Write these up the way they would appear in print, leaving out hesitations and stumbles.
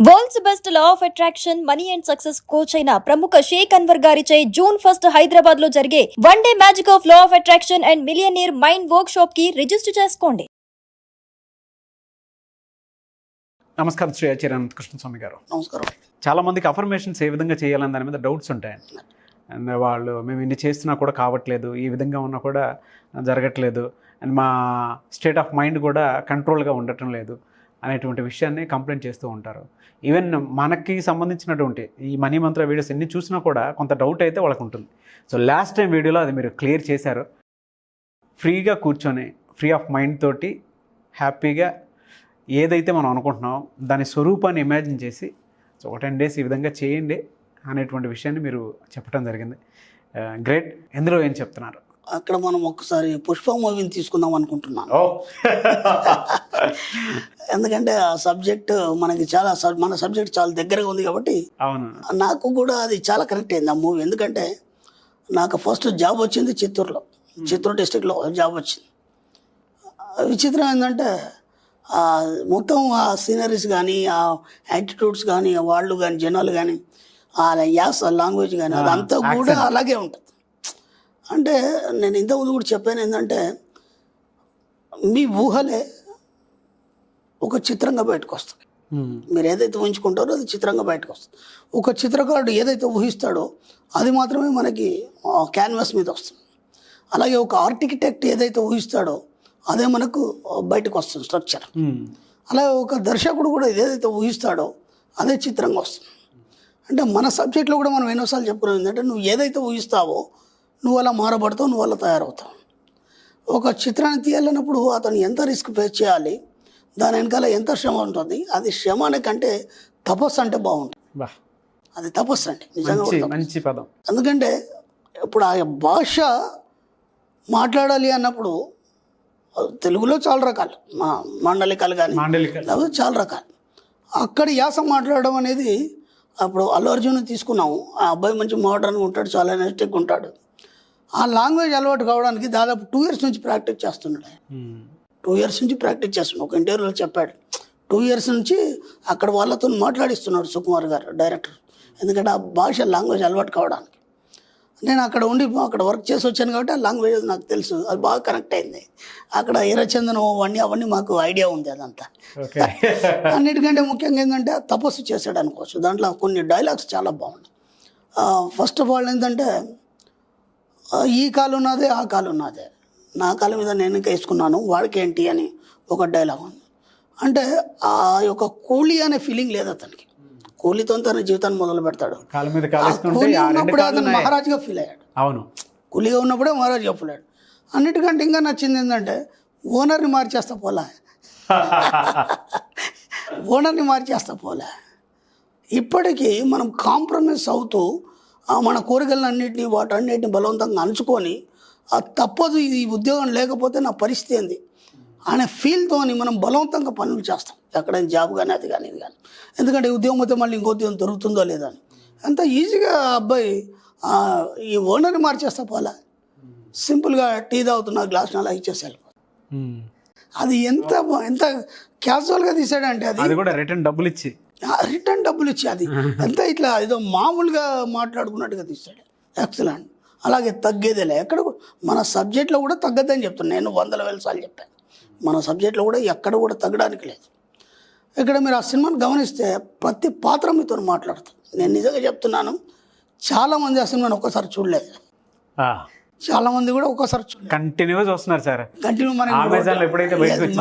World's best law of attraction money and success coach అయిన ప్రముఖ షేక్ అన్వర్ గారిచే జూన్ 1 హైదరాబాద్ లో జరిగే one day magic of law of attraction and millionaire mind work shop కి register చేసుకోండి. నమస్కారం శ్రీ ఆచార్య అనంతకృష్ణస్వామి గారు. నమస్కారం. చాలా మందికి అఫర్మేషన్స్ ఏ విధంగా చేయాలని దాని మీద డౌట్స్ ఉంటాయండి. అండ్ వాళ్ళు మేము ఇన్ని చేస్తున్నా కూడా కావట్లేదు, ఈ విధంగా ఉన్నా కూడా జరగట్లేదు, అండ్ మా స్టేట్ ఆఫ్ మైండ్ కూడా కంట్రోల్గా ఉండటం లేదు అనేటువంటి విషయాన్ని కంప్లైంట్ చేస్తూ ఉంటారు. ఈవెన్ మనకి సంబంధించినటువంటి ఈ మనీ మంత్ర వీడియోస్ ఎన్ని చూసినా కూడా కొంత డౌట్ అయితే వాళ్ళకు ఉంటుంది. సో లాస్ట్ టైం వీడియోలో అది మీరు క్లియర్ చేశారు. ఫ్రీగా కూర్చొని ఫ్రీ ఆఫ్ మైండ్ తోటి హ్యాపీగా ఏదైతే మనం అనుకుంటున్నామో దాని స్వరూపాన్ని ఇమాజిన్ చేసి సో ఒక 10 days ఈ విధంగా చేయండి అనేటువంటి విషయాన్ని మీరు చెప్పడం జరిగింది. గ్రేట్. ఎందులో ఏం చెప్తున్నారు? అక్కడ మనం ఒక్కసారి పుష్ప మూవీని తీసుకుందాం అనుకుంటున్నాను. ఎందుకంటే ఆ సబ్జెక్ట్ మనకి చాలా మన సబ్జెక్ట్ చాలా దగ్గరగా ఉంది కాబట్టి అవును, నాకు కూడా అది చాలా కరెక్ట్ అయింది ఆ మూవీ. ఎందుకంటే నాకు ఫస్ట్ జాబ్ వచ్చింది చిత్తూరు డిస్ట్రిక్ట్లో జాబ్ వచ్చింది. విచిత్రం ఏంటంటే మొత్తం ఆ సీనరీస్ కానీ ఆ యాటిట్యూడ్స్ కానీ వాళ్ళు కానీ జనాలు కానీ ఆ యాస్ లాంగ్వేజ్ కానీ అదంతా కూడా అలాగే ఉంటుంది. అంటే నేను ఇంతకుముందు కూడా చెప్పాను ఏంటంటే మీ ఊహలే ఒక చిత్రంగా బయటకు వస్తుంది. మీరు ఏదైతే ఊహించుకుంటారో అది చిత్రంగా బయటకు వస్తుంది. ఒక చిత్రకారుడు ఏదైతే ఊహిస్తాడో అది మాత్రమే మనకి క్యాన్వాస్ మీద వస్తుంది. అలాగే ఒక ఆర్కిటెక్ట్ ఏదైతే ఊహిస్తాడో అదే మనకు బయటకు వస్తుంది స్ట్రక్చర్. అలాగే ఒక దర్శకుడు కూడా ఏదైతే ఊహిస్తాడో అదే చిత్రంగా వస్తుంది. అంటే మన సబ్జెక్ట్లో కూడా మనం ఎన్నోసార్లు చెప్పుకున్నాం ఏంటంటే నువ్వు ఏదైతే ఊహిస్తావో నువ్వు అలా మారబడతావు, నువ్వు అలా తయారవుతావు. ఒక చిత్రాన్ని తీయాలన్నప్పుడు అతను ఎంత రిస్క్ ఫేస్ చేయాలి, దాని వెనకాల ఎంత శ్రమ ఉంటుంది. అది శ్రమ అనే కంటే తపస్సు అంటే బాగుంటుంది. అది తపస్సు అంటే నిజంగా మంచి పదం. ఎందుకంటే ఇప్పుడు ఆ భాష మాట్లాడాలి అన్నప్పుడు తెలుగులో చాలా రకాలు, మాండలికాలు కానీ లేకపోతే చాలా రకాలు. అక్కడ యాస మాట్లాడడం అనేది అప్పుడు అల్లు అర్జున్ తీసుకున్నాము. ఆ అబ్బాయి మంచి మోడర్న్గా ఉంటాడు, చాలా ఎనర్జెటిక్గా ఉంటాడు. ఆ లాంగ్వేజ్ అలవాటు కావడానికి దాదాపు 2 years నుంచి ప్రాక్టీస్ చేస్తున్నాడు. 2 years నుంచి ప్రాక్టీస్ చేస్తున్నాడు. ఒక ఇంటర్వ్యూలో చెప్పాడు 2 years నుంచి అక్కడ వాళ్ళతో మాట్లాడిస్తున్నాడు సుకుమార్ గారు, డైరెక్టర్. ఎందుకంటే ఆ భాష లాంగ్వేజ్ అలవాటు కావడానికి. నేను అక్కడ ఉండి అక్కడ వర్క్ చేసి వచ్చాను కాబట్టి ఆ లాంగ్వేజ్ నాకు తెలుసు, అది బాగా కనెక్ట్ అయింది. అక్కడ ఎర్రచందనం అవన్నీ మాకు ఐడియా ఉంది అదంతా. అన్నిటికంటే ముఖ్యంగా ఏంటంటే తపస్సు చేశాడు అనుకోవచ్చు. దాంట్లో కొన్ని డైలాగ్స్ చాలా బాగున్నాయి. ఫస్ట్ ఆఫ్ ఆల్ ఏంటంటే ఈ కాలు ఉన్నదే ఆ కాలు ఉన్నదే, నా కాలు మీద నేను వేసుకున్నాను వాడికేంటి అని ఒక డైలాగ్ ఉంది. అంటే ఆ యొక్క కూలీ అనే ఫీలింగ్ లేదు అతనికి. కూలీతో తన జీవితాన్ని మొదలు పెడతాడు. కూలీ ఉన్నప్పుడే అతను మహారాజుగా ఫీల్ అయ్యాడు. అవును, కూలీగా ఉన్నప్పుడే మహారాజుగా ఫీల్ అయ్యాడు. అన్నిటికంటే ఇంకా నచ్చింది ఏంటంటే ఓనర్ని మార్చేస్తా పోలే. ఇప్పటికీ మనం కాంప్రమైజ్ అవుతూ మన కోరికలన్నింటినీ వాటన్నిటిని బలవంతంగా అంచుకొని తప్పదు, ఈ ఉద్యోగం లేకపోతే నా పరిస్థితి ఏంది అనే ఫీల్తో మనం బలవంతంగా పనులు చేస్తాం. ఎక్కడైనా జాబ్ కానీ అది కానీ ఇది కానీ. ఎందుకంటే ఉద్యోగం అయితే మళ్ళీ ఇంకో ఉద్యోగం దొరుకుతుందో లేదా అని. అంత ఈజీగా అబ్బాయి ఈ ఓనర్ని మార్చేస్తా పోలే. సింపుల్గా టీ తాగుతున్నా గ్లాస్ అలా ఇచ్చేసి వెళ్ళిపో. అది ఎంత క్యాజువల్గా తీసాడంటే అది కూడా రిటర్న్ డబ్బులు ఇచ్చి అది ఎంత ఇట్లా ఏదో మామూలుగా మాట్లాడుకున్నట్టుగా తీస్తాడు. ఎక్సలెంట్. అలాగే తగ్గేదేలే ఎక్కడ మన సబ్జెక్ట్లో కూడా తగ్గదని చెప్తాను నేను 100,000 సార్లు చెప్పాను. మన సబ్జెక్ట్లో కూడా ఎక్కడ కూడా తగ్గడానికి లేదు. ఇక్కడ మీరు ఆ సినిమాని గమనిస్తే ప్రతి పాత్ర మీతో మాట్లాడుతుంది. నేను నిజంగా చెప్తున్నాను, చాలామంది ఆ సినిమాని ఒక్కసారి చూడలేదు. చాలామంది కూడా ఒక్కసారి చూడలేదు. కంటిన్యూగా చూస్తున్నారు సార్. కంటిన్యూ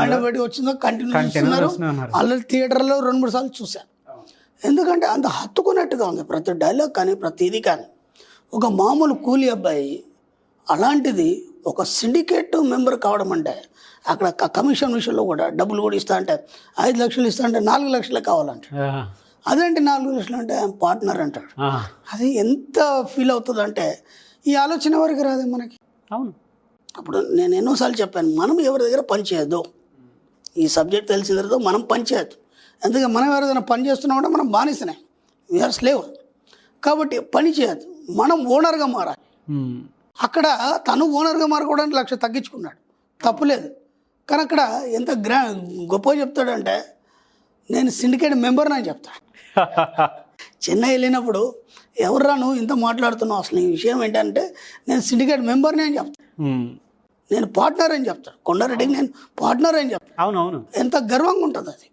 బయటకు వచ్చిందో కంటిన్యూ చూస్తున్నారు. ఆల్రెడీ థియేటర్లో 2-3 సార్లు చూశాను. ఎందుకంటే అంత హత్తుకున్నట్టుగా ఉంది ప్రతి డైలాగ్ కానీ ప్రతి ఇది కానీ. ఒక మామూలు కూలీ అబ్బాయి అలాంటిది ఒక సిండికేట్ మెంబర్ కావడం అంటే అక్కడ కమిషన్ విషయంలో కూడా డబ్బులు కూడా ఇస్తా అంటే 5 లక్షలు ఇస్తా అంటే 4 లక్షలే కావాలంటాడు. అదేంటి 4 లక్షలు అంటే పార్ట్నర్ అంటాడు. అది ఎంత ఫీల్ అవుతుంది అంటే ఈ ఆలోచన ఎవరికి రాదే మనకి. అవును. అప్పుడు నేను ఎన్నోసార్లు చెప్పాను, మనం ఎవరి దగ్గర పని చేయొద్దు. ఈ సబ్జెక్ట్ తెలిసిన తర్వాత మనం పని చేయొద్దు. ఎందుకంటే మనం ఎవరైనా పని చేస్తున్నా కూడా మనం బానిసనే, వీఆర్ స్లేవ్. కాబట్టి పని చేయొద్దు, మనం ఓనర్గా మారాలి. అక్కడ తను ఓనర్గా మారుకోవడానికి 1 లక్ష తగ్గించుకున్నాడు, తప్పులేదు. కానీ అక్కడ ఎంత గొప్ప చెప్తాడంటే నేను సిండికేట్ మెంబర్ని అని చెప్తాను. చెన్నై వెళ్ళినప్పుడు ఎవర్రా నువ్వు ఇంత మాట్లాడుతున్నావు, అసలు ఈ విషయం ఏంటంటే నేను సిండికేట్ మెంబర్ని అని చెప్తాను. నేను పార్ట్నర్ అని చెప్తాను. కొండారెడ్డికి నేను పార్ట్నర్ అని చెప్తాను. అవునవును. ఎంత గర్వంగా ఉంటుంది అది.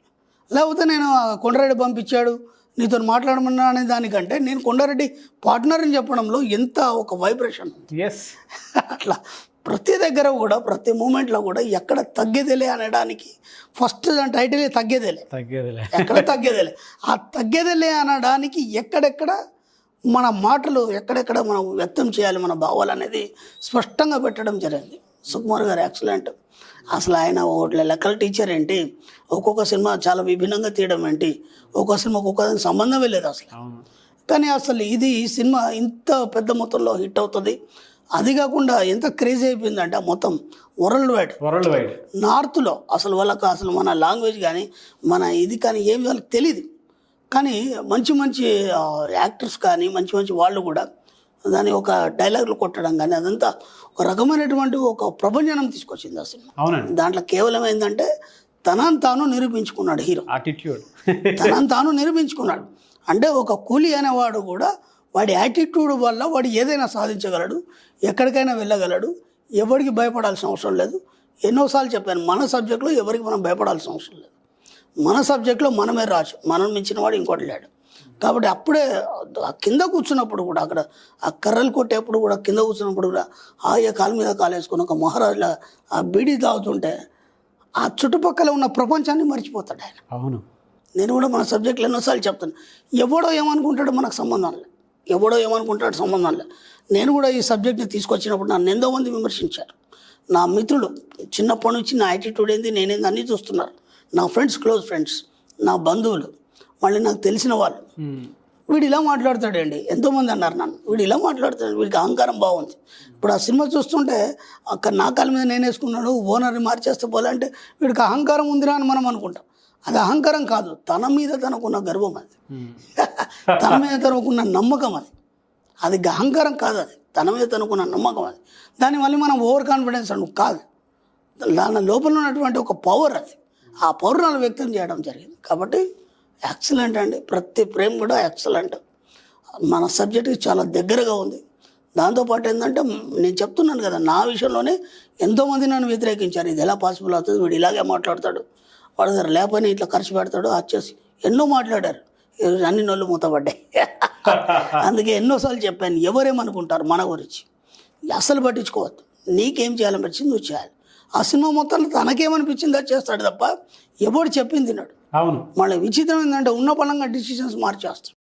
లేకపోతే నేను కొండారెడ్డి పంపించాడు నీతో మాట్లాడమన్నా అనే దానికంటే నేను కొండారెడ్డి పార్ట్నర్ అని చెప్పడంలో ఎంత ఒక వైబ్రేషన్ ఉంది. ఎస్. అట్లా ప్రతి దగ్గర కూడా ప్రతి మూమెంట్లో కూడా ఎక్కడ తగ్గేదేలే అనడానికి ఫస్ట్ దాని టైటిలే తగ్గేదేలే. ఎక్కడ తగ్గేదేలే. ఆ తగ్గేదేలే అనడానికి ఎక్కడెక్కడ మన మాటలు ఎక్కడెక్కడ మనం వ్యక్తం చేయాలి మన భావాలు అనేది స్పష్టంగా పెట్టడం జరిగింది. సుకుమార్ గారు ఎక్సలెంట్. అసలు ఆయన ఒకటి లెక్కల టీచర్ ఏంటి, ఒక్కొక్క సినిమా చాలా విభిన్నంగా తీయడం ఏంటి, ఒక్కొక్క సినిమా ఒక్కొక్క సంబంధమే లేదు అసలు. కానీ అసలు ఇది ఈ సినిమా ఇంత పెద్ద మొత్తంలో హిట్ అవుతుంది. అది కాకుండా ఎంత క్రేజీ అయిపోయిందంటే మొత్తం వరల్డ్ వైడ్ నార్త్లో అసలు వాళ్ళకి అసలు మన లాంగ్వేజ్ కానీ మన ఇది కానీ ఏమి వాళ్ళకి తెలియదు. కానీ మంచి మంచి యాక్టర్స్ కానీ మంచి మంచి వాళ్ళు కూడా దాని ఒక డైలాగులు కొట్టడం కానీ అదంతా ఒక రకమైనటువంటి ఒక ప్రభంజనం తీసుకొచ్చింది ఆ సినిమా. దాంట్లో కేవలం ఏంటంటే తనని తాను నిరూపించుకున్నాడు హీరో. తనని తాను నిరూపించుకున్నాడు. అంటే ఒక కూలీ అనేవాడు కూడా వాడి యాటిట్యూడ్ వల్ల వాడు ఏదైనా సాధించగలడు, ఎక్కడికైనా వెళ్ళగలడు, ఎవరికి భయపడాల్సిన అవసరం లేదు. ఎన్నోసార్లు చెప్పాను, మన సబ్జెక్టులో ఎవరికి మనం భయపడాల్సిన అవసరం లేదు. మన సబ్జెక్టులో మనమే రాజు, మనం మించిన వాడు ఇంకోటి లేడు. కాబట్టి అప్పుడే కింద కూర్చున్నప్పుడు కూడా అక్కడ ఆ కర్రలు కొట్టేప్పుడు కూడా కింద కూర్చున్నప్పుడు కూడా ఆయా కాలు మీద కాలేసుకుని ఒక మహారాజుల ఆ బీడీ తాగుతుంటే ఆ చుట్టుపక్కల ఉన్న ప్రపంచాన్ని మర్చిపోతాడు ఆయన. అవును. నేను కూడా మన సబ్జెక్టులు ఎన్నోసార్లు చెప్తాను, ఎవడో ఏమనుకుంటాడో మనకు సంబంధం లేదు, ఎవడో ఏమనుకుంటాడు సంబంధం లేదు. నేను కూడా ఈ సబ్జెక్ట్ని తీసుకొచ్చినప్పుడు నన్ను ఎంతో మంది విమర్శించారు. నా మిత్రులు చిన్నప్పటి నుంచి నా యాటిట్యూడ్ ఏంది నేనేంది అన్నీ చూస్తున్నారు. నా ఫ్రెండ్స్, క్లోజ్ ఫ్రెండ్స్, నా బంధువులు, మళ్ళీ నాకు తెలిసిన వాళ్ళు, వీడు ఇలా మాట్లాడతాడండి ఎంతోమంది అన్నారు నన్ను, వీడు ఇలా మాట్లాడతాడు, వీడికి అహంకారం బాగుంది. ఇప్పుడు ఆ సినిమా చూస్తుంటే అక్కడ నా కాళ్ళ మీద నేను వేసుకున్నాడు, ఓనర్ని మార్చేస్తే పోలంటే వీడికి అహంకారం ఉందిరా అని మనం అనుకుంటాం. అది అహంకారం కాదు, తన మీద తనకున్న గర్వం అది. తన మీద తనకున్న నమ్మకం అది. అది అహంకారం కాదు, అది తన మీద తనకున్న నమ్మకం అది. దాన్ని మళ్ళీ మనం ఓవర్ కాన్ఫిడెన్స్ అను కాదు, దాని లోపల ఉన్నటువంటి ఒక పవర్ అది. ఆ పవర్ నాలో వ్యక్తం చేయడం జరిగింది. కాబట్టి ఎక్సలెంట్ అండి. ప్రతి ప్రేమ కూడా ఎక్సలెంట్. మన సబ్జెక్ట్కి చాలా దగ్గరగా ఉంది. దాంతోపాటు ఏంటంటే నేను చెప్తున్నాను కదా, నా విషయంలోనే ఎంతోమంది నన్ను వ్యతిరేకించారు. ఇది ఎలా పాసిబుల్ అవుతుంది, వీడు ఇలాగే మాట్లాడతాడు, వాడు దగ్గర లేపని ఇట్లా ఖర్చు పెడతాడు, వచ్చేసి ఎన్నో మాట్లాడారు. అన్ని నోళ్ళు మూతపడ్డాయి. అందుకే ఎన్నోసార్లు చెప్పాను, ఎవరేమనుకుంటారు మన గురించి అస్సలు పట్టించుకోవద్దు. నీకేం చేయాలనిపించింది నువ్వు చేయాలి. ఆ సినిమా మొత్తంలో తనకేమనిపించిందో చేస్తాడు తప్ప ఎవడు చెప్పింది తిన్నాడు. అవును. మళ్ళీ విచిత్రం ఏంటంటే ఉన్న పలంగా డిసిషన్స్ మార్చేస్తాడు.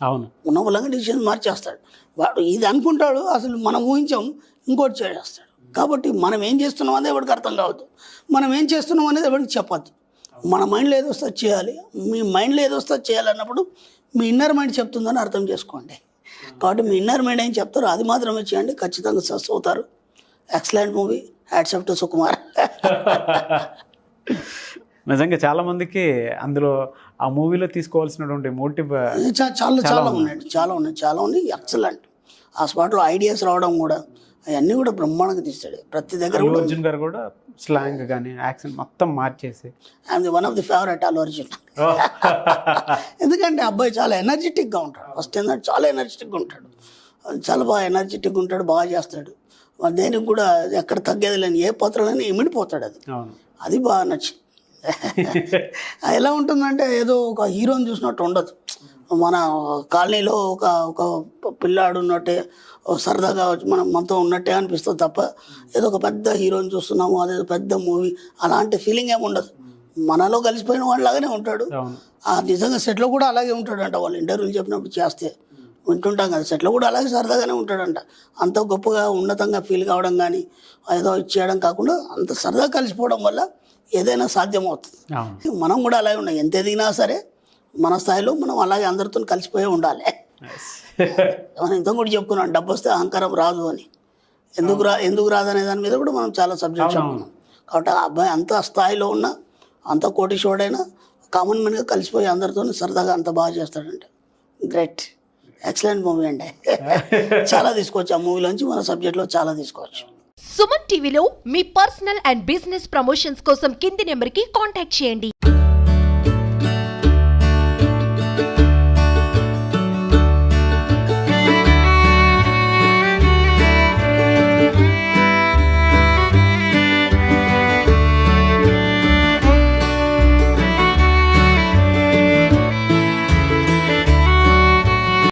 అవును. ఉన్న పలంగా డిసిషన్స్ మార్చేస్తాడు. వాడు ఇది అనుకుంటాడు, అసలు మనం ఊహించాం, ఇంకోటి చేసేస్తాడు. కాబట్టి మనం ఏం చేస్తున్నాం అనేది ఎవరికి అర్థం కావద్దు, మనం ఏం చేస్తున్నాం అనేది ఎవరికి చెప్పద్దు. మన మైండ్లో ఏదో వస్తే చేయాలి. మీ మైండ్లో ఏదో వస్తే చేయాలన్నప్పుడు మీ ఇన్నర్ మైండ్ చెప్తుందని అర్థం చేసుకోండి. కాబట్టి మీ ఇన్నర్ మైండ్ ఏం చెప్తారో అది మాత్రమే చేయండి, ఖచ్చితంగా సక్సెస్ అవుతారు. Excellent movie. Hats off to Sukumar. నిజంగా చాలా మందికి అందులో ఆ మూవీలో తీసుకోవాల్సినటువంటి మోటివ్ చాలా ఉన్నాయి. ఎక్సలెంట్. ఆ స్పాట్లో ఐడియాస్ రావడం కూడా అవన్నీ కూడా బ్రహ్మాండంగా తీస్తాడు. ప్రతి దగ్గర అల్లు అర్జున్ గారు కూడా స్లాంగ్ కానీ యాక్షన్ మొత్తం మార్చేసి I'm the one of the favourite Allu Arjun. ఎందుకంటే అబ్బాయి చాలా ఎనర్జెటిక్గా ఉంటాడు. ఫస్ట్ ఏంటంటే చాలా ఎనర్జెటిక్గా ఉంటాడు, చాలా బాగా ఎనర్జెటిక్గా ఉంటాడు, బాగా చేస్తాడు. దేనికి కూడా ఎక్కడ తగ్గేది లేని ఏ పాత్రలని ఇమిడిపోతాడు. అది బాగా నచ్చింది. ఎలా ఉంటుందంటే ఏదో ఒక హీరోని చూసినట్టు ఉండదు. మన కాలనీలో ఒక పిల్లాడు ఉన్నట్టే సరదాగా మనం మనతో ఉన్నట్టే అనిపిస్తుంది తప్ప ఏదో ఒక పెద్ద హీరోని చూస్తున్నాము, అదేదో పెద్ద మూవీ అలాంటి ఫీలింగ్ ఏమి ఉండదు. మనలో కలిసిపోయిన వాళ్ళలాగానే ఉంటాడు. నిజంగా సెట్లో కూడా అలాగే ఉంటాడంట. వాళ్ళు ఇంటర్వ్యూలు చెప్పినప్పుడు చేస్తే వింటుంటాం కదా, సెట్లో కూడా అలాగే సరదాగానే ఉంటాడంట. అంత గొప్పగా ఉన్నతంగా ఫీల్ కావడం కానీ ఏదో ఇచ్చేయడం కాకుండా అంత సరదా కలిసిపోవడం వల్ల ఏదైనా సాధ్యమవుతుంది. మనం కూడా అలాగే ఉండాలి. ఎంత ఎదిగినా సరే మన స్థాయిలో మనం అలాగే అందరితో కలిసిపోయి ఉండాలి. మనం ఇంత కూడా చెప్పుకున్నాం, డబ్బు వస్తే అహంకారం రాదు అని. ఎందుకు రాదు అనే దాని మీద కూడా మనం చాలా సబ్జెక్ట్ చెప్పుకున్నాం. కాబట్టి ఆ అబ్బాయి అంత స్థాయిలో ఉన్నా, అంత కోటీశ్వరుడైనా కామన్ మ్యాన్గా కలిసిపోయి అందరితో సరదాగా అంత బాగా చేస్తాడంటే గ్రేట్. ఎక్సలెంట్ మూవీ అండి. చాలా తీసుకోవచ్చు ఆ మూవీలోంచి, మన సబ్జెక్ట్లో చాలా తీసుకోవచ్చు. సుమన్ టీవీలో మీ పర్సనల్ అండ్ బిజినెస్ ప్రమోషన్స్ కోసం కింది నెంబర్కి కాంటాక్ట్ చేయండి.